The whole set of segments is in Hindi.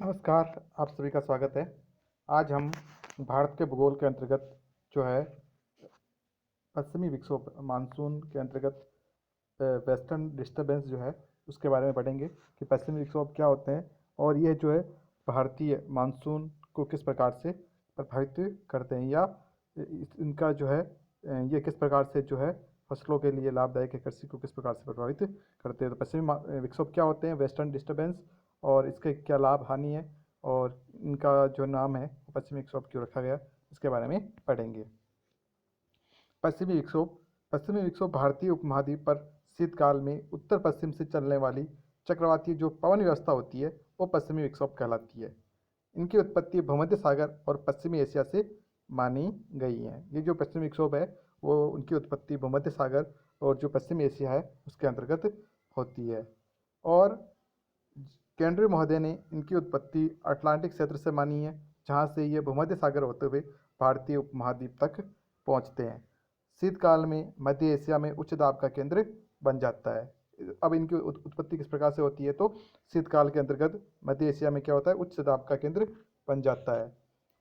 नमस्कार, आप सभी का स्वागत है। आज हम भारत के भूगोल के अंतर्गत जो है पश्चिमी विक्षोभ मानसून के अंतर्गत वेस्टर्न डिस्टर्बेंस जो है उसके बारे में पढ़ेंगे कि पश्चिमी विक्षोभ क्या होते हैं और ये जो है भारतीय मानसून को किस प्रकार से प्रभावित करते हैं या इनका जो है ये किस प्रकार से जो है फसलों के लिए लाभदायक है, कृषि को किस प्रकार से प्रभावित करते हैं। तो पश्चिमी विक्षोभ क्या होते हैं, वेस्टर्न डिस्टर्बेंस, और इसके क्या लाभ हानि है और इनका जो नाम है वो पश्चिमी विक्षोभ क्यों रखा गया, इसके बारे में पढ़ेंगे। पश्चिमी विक्षोभ भारतीय उपमहाद्वीप पर शीतकाल में उत्तर पश्चिम से चलने वाली चक्रवाती जो पवन व्यवस्था होती है वो पश्चिमी विक्षोभ कहलाती है। इनकी उत्पत्ति भूमध्य सागर और पश्चिमी एशिया से मानी गई है। ये जो पश्चिमी विक्षोभ है वो उनकी उत्पत्ति भूमध्य सागर और जो पश्चिमी एशिया है उसके अंतर्गत होती है। और केंद्रीय महोदय ने इनकी उत्पत्ति अटलांटिक क्षेत्र से मानी है, जहाँ से ये भूमध्य सागर होते हुए भारतीय उपमहाद्वीप तक पहुँचते हैं। शीतकाल में मध्य एशिया में उच्च दाब का केंद्र बन जाता है। अब इनकी उत्पत्ति किस प्रकार से होती है, तो शीतकाल के अंतर्गत मध्य एशिया में क्या होता है, उच्च दाब का केंद्र बन जाता है,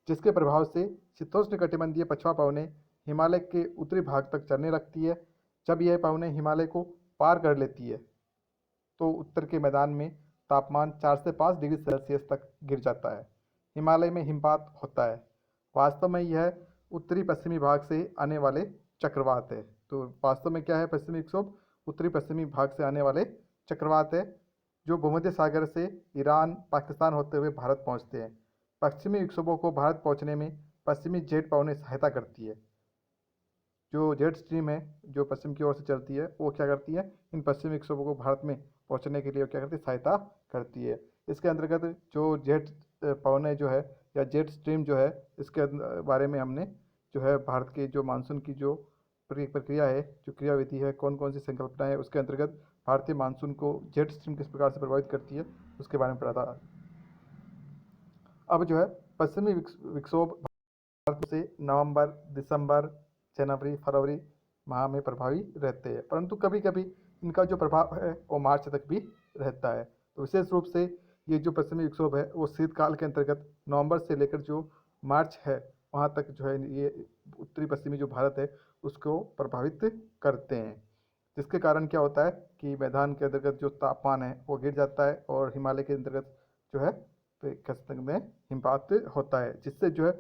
जिसके प्रभाव से शीतोष्ण कटिबंधीय पछुआ पवनें हिमालय के उत्तरी भाग तक चलने लगती है। जब यह पवनें हिमालय को पार कर लेती है तो उत्तर के मैदान में तापमान 4 से 5 डिग्री सेल्सियस तक गिर जाता है। हिमालय में हिमपात होता है। वास्तव में यह उत्तरी पश्चिमी भाग से आने वाले चक्रवात है। तो वास्तव में क्या है, पश्चिमी विक्षोभ उत्तरी पश्चिमी भाग से आने वाले चक्रवात है जो भूमध्य सागर से ईरान पाकिस्तान होते हुए भारत पहुंचते हैं। पश्चिमी विक्षोभों को भारत पहुंचने में पश्चिमी जेट पवनें सहायता करती है। जो जेट स्ट्रीम है जो पश्चिम की ओर से चलती है वो क्या करती है, इन पश्चिमी विक्षोभों को भारत में पहुंचने के लिए क्या करती है, सहायता करती है। इसके अंतर्गत जो जेट पवनें जो है या जेट स्ट्रीम जो है इसके बारे में हमने जो है भारत के जो मानसून की जो प्रक्रिया है, जो क्रियाविधि है, कौन कौन सी संकल्पनाएं है, उसके अंतर्गत भारतीय मानसून को जेट स्ट्रीम किस प्रकार से प्रभावित करती है उसके बारे में पढ़ा था। अब जो है पश्चिमी विक्षोभ भारत से नवंबर, दिसंबर, जनवरी, फरवरी माह में प्रभावी रहते हैं, परंतु कभी कभी इनका जो प्रभाव है वो मार्च तक भी रहता है। तो विशेष रूप से ये जो पश्चिमी विक्षोभ है वो शीतकाल के अंतर्गत नवंबर से लेकर जो मार्च है वहाँ तक जो है ये उत्तरी पश्चिमी जो भारत है उसको प्रभावित करते हैं, जिसके कारण क्या होता है कि मैदान के अंतर्गत जो तापमान है वो गिर जाता है और हिमालय के अंतर्गत जो है तो कह सकते हैं हिमपात होता है, जिससे जो है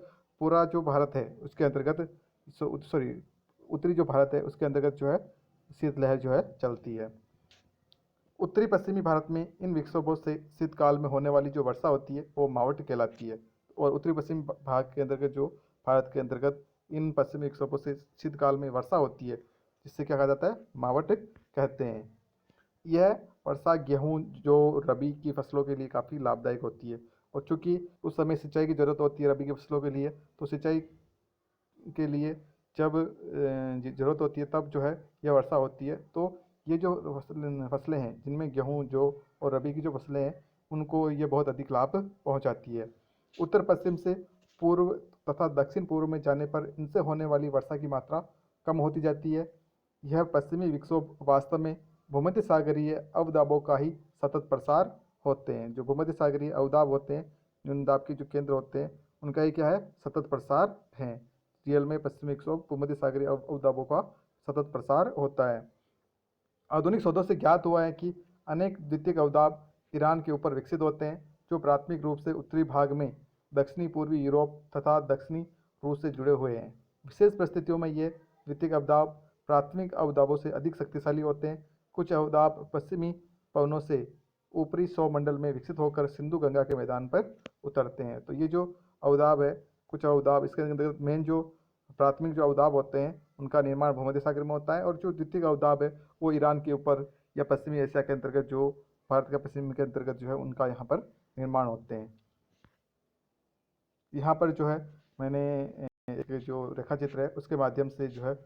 पूरा जो भारत है उसके अंतर्गत सॉरी उत्तरी जो भारत है उसके अंतर्गत जो है शीतलहर जो है चलती है। उत्तरी पश्चिमी भारत में इन विक्षोभों से शीतकाल में होने वाली जो वर्षा होती है वो मावट कहलाती है। और उत्तरी पश्चिमी भाग के अंतर्गत जो भारत के अंतर्गत इन पश्चिमी विक्षोभों से शीतकाल में वर्षा होती है जिससे क्या कहा जाता है, मावट कहते हैं। यह वर्षा गेहूं जो रबी की फसलों के लिए काफ़ी लाभदायक होती है, और चूंकि उस समय सिंचाई की ज़रूरत होती है रबी की फसलों के लिए, तो सिंचाई के लिए जब ज़रूरत होती है तब जो है यह वर्षा होती है। तो ये जो फसलें हैं जिनमें गेहूँ जो और रबी की जो फसलें हैं उनको ये बहुत अधिक लाभ पहुंचाती है। उत्तर पश्चिम से पूर्व तथा दक्षिण पूर्व में जाने पर इनसे होने वाली वर्षा की मात्रा कम होती जाती है। यह पश्चिमी विक्षोभ वास्तव में भूमध्य सागरीय अवदाबों का ही सतत प्रसार होते हैं। जो भूमध्य सागरीय अवदाब होते हैं, न्यून दाब के जो केंद्र होते हैं उनका ही क्या है, सतत प्रसार है। रियल में पश्चिमी विक्षोभ भूमध्य सागरीय अवदाबों का सतत प्रसार होता है। आधुनिक शोधों से ज्ञात हुआ है कि अनेक द्वितीयक अवदाब ईरान के ऊपर विकसित होते हैं जो प्राथमिक रूप से उत्तरी भाग में दक्षिणी पूर्वी यूरोप तथा दक्षिणी रूस से जुड़े हुए हैं। विशेष परिस्थितियों में ये द्वितीयक अवदाब प्राथमिक अवदाबों से अधिक शक्तिशाली होते हैं। कुछ अवदाब पश्चिमी पवनों से ऊपरी सौमंडल में विकसित होकर सिंधु गंगा के मैदान पर उतरते हैं। तो ये जो अवदाब है, कुछ अवदाब इसके अंतर्गत मेन जो प्राथमिक जो अवदाब होते हैं उनका निर्माण भूमध्य सागर में होता है, और जो द्वितीयक अवदाब है वो ईरान के ऊपर या पश्चिमी एशिया के अंतर्गत जो भारत का पश्चिम के अंतर्गत जो है उनका यहाँ पर निर्माण होते हैं। यहाँ पर जो है मैंने एक जो रेखा चित्र है उसके माध्यम से जो है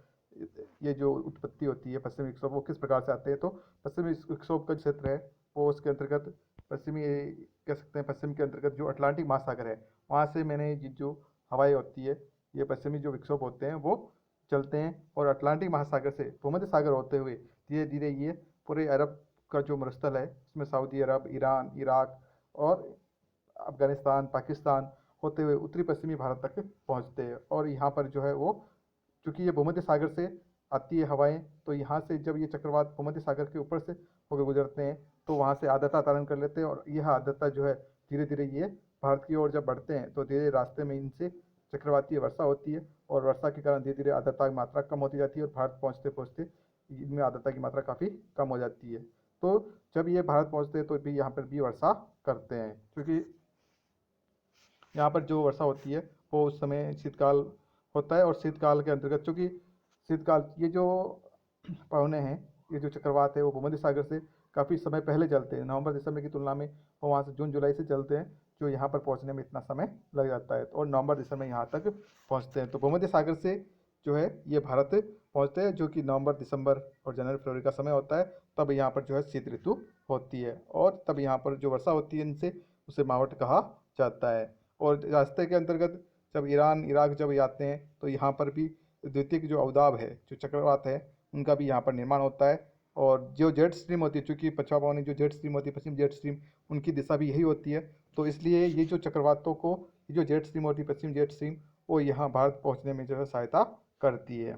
ये जो उत्पत्ति होती है पश्चिमी विक्षोभ वो किस प्रकार से आते हैं। तो पश्चिमी विक्षोभ का क्षेत्र है वो उसके अंतर्गत पश्चिमी कह सकते हैं पश्चिम के अंतर्गत जो अटलांटिक महासागर है वहाँ से मैंने ये जो हवाएं होती है, ये पश्चिमी जो विक्षोभ होते हैं वो चलते हैं और अटलांटिक महासागर से भूमध्य सागर होते हुए धीरे धीरे ये पूरे अरब का जो मरुस्थल है उसमें सऊदी अरब, ईरान, इराक और अफगानिस्तान, पाकिस्तान होते हुए उत्तरी पश्चिमी भारत तक पहुंचते हैं। और यहाँ पर जो है वो, चूँकि ये भूमध्य सागर से आती है हवाएं, तो यहाँ से जब ये चक्रवात भूमध्य सागर के ऊपर से होकर गुजरते हैं तो वहाँ से आर्द्रता धारण कर लेते हैं, और यह आर्द्रता जो है धीरे धीरे ये भारत की ओर जब बढ़ते हैं तो धीरे रास्ते में इनसे चक्रवातीय वर्षा होती है, और वर्षा के कारण धीरे धीरे आर्द्रता की मात्रा कम होती जाती है, और भारत पहुँचते पहुँचते इनमें आर्द्रता की मात्रा काफ़ी कम हो जाती है। तो जब ये भारत पहुँचते हैं तो भी यहाँ पर भी वर्षा करते हैं, क्योंकि यहाँ पर जो वर्षा होती है वो उस समय शीतकाल होता है। और शीतकाल के अंतर्गत, चूँकि शीतकाल, ये जो पवने हैं, ये जो चक्रवात है वो भूमध्य सागर से काफ़ी समय पहले चलते हैं, नवंबर दिसंबर की तुलना में वो वहाँ से जून जुलाई से चलते हैं, जो यहाँ पर पहुँचने में इतना समय लग जाता है, और नवंबर दिसंबर यहाँ तक पहुँचते हैं। तो भूमध्य सागर से जो है ये भारत पहुँचते हैं, जो कि नवंबर दिसंबर और जनवरी फरवरी का समय होता है, तब यहाँ पर जो है शीत ऋतु होती है, और तब यहाँ पर जो वर्षा होती है इनसे उसे मावट कहा जाता है। और रास्ते के अंतर्गत जब ईरान इराक जब आते हैं तो यहाँ पर भी द्वितीयक जो अवदाब है, जो चक्रवात है, उनका भी यहाँ पर निर्माण होता है। और जो जेट स्ट्रीम होती है, चूँकि पछवा पवनी जो जेट स्ट्रीम होती है, पश्चिम जेट स्ट्रीम, उनकी दिशा भी यही होती है, तो इसलिए ये जो चक्रवातों को, ये जो जेट स्ट्रीम होती है, पश्चिम जेट स्ट्रीम, वो यहाँ भारत पहुँचने में जो है सहायता करती है।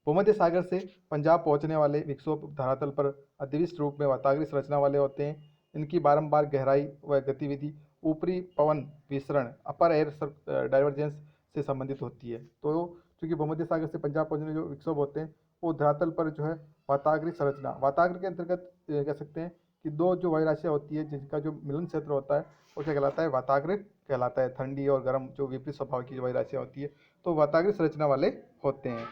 भूमध्य सागर से पंजाब पहुंचने वाले विक्षोभ धरातल पर अधिविष्ट रूप में वाताग्रीय संरचना वाले होते हैं। इनकी बारंबार गहराई व गतिविधि ऊपरी पवन विसरण, अपर एयर डाइवर्जेंस से संबंधित होती है। तो चूँकि भूमध्य सागर से पंजाब पहुंचने जो विक्षोभ होते हैं वो धरातल पर जो है वाताग्रीय संरचना, वाताग्र के अंतर्गत कह सकते हैं कि दो जो वायुराशियाँ होती है जिनका जो मिलन क्षेत्र होता है वो क्या कहलाता है, वाताग्र कहलाता है। ठंडी और गर्म जो विपरीत स्वभाव की जो वायुराशियाँ होती है तो वाताग्रीय संरचना वाले होते हैं।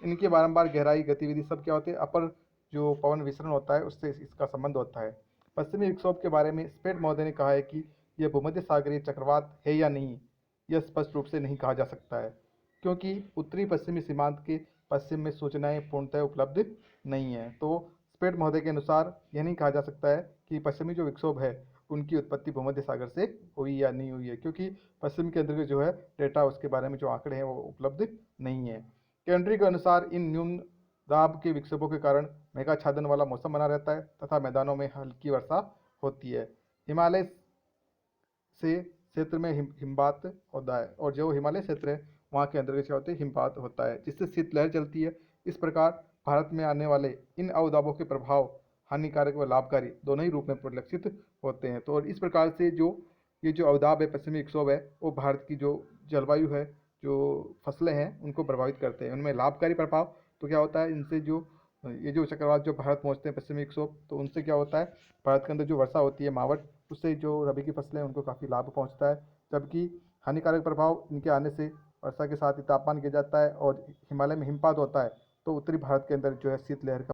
इनके बारंबार गहराई गतिविधि सब क्या होते हैं, अपर जो पवन विसरण होता है उससे इसका संबंध होता है। पश्चिमी विक्षोभ के बारे में स्पेट महोदय ने कहा है कि यह भूमध्य सागरीय चक्रवात है या नहीं, यह स्पष्ट रूप से नहीं कहा जा सकता है, क्योंकि उत्तरी पश्चिमी सीमांत के पश्चिम में सूचनाएं पूर्णतः उपलब्ध नहीं है। तो स्पेट महोदय के अनुसार यह नहीं कहा जा सकता है कि पश्चिमी जो विक्षोभ है उनकी उत्पत्ति भूमध्य सागर से हुई या नहीं हुई है, क्योंकि पश्चिम के अंतर्गत जो है डेटा उसके बारे में जो आंकड़े हैं वो उपलब्ध नहीं है। केंद्रीय के अनुसार इन न्यून दाब के विक्षोभों के कारण मेघाच्छादन वाला मौसम बना रहता है तथा मैदानों में हल्की वर्षा होती है। हिमालय से क्षेत्र में हिमपात होता है, और जो हिमालय क्षेत्र है वहाँ के अंतर्गत क्या होते हैं, हिमपात होता है, जिससे शीतलहर चलती है। इस प्रकार भारत में आने वाले इन अवदाबों के प्रभाव हानिकारक व लाभकारी दोनों ही रूप में परिलक्षित होते हैं। तो और इस प्रकार से जो ये जो अवदाब है, पश्चिमी विक्षोभ है, वो भारत की जो जलवायु है, जो फसलें हैं, उनको प्रभावित करते हैं। उनमें लाभकारी प्रभाव तो क्या होता है, इनसे जो ये जो चक्रवात जो भारत पहुँचते हैं पश्चिमी विक्षोभ, तो उनसे क्या होता है, भारत के अंदर जो वर्षा होती है मावट, उससे जो रबी की फसलें हैं उनको काफ़ी लाभ पहुंचता है। जबकि हानिकारक प्रभाव इनके आने से वर्षा के साथ ही तापमान गिर जाता है और हिमालय में हिमपात होता है, तो उत्तरी भारत के अंदर जो है शीतलहर का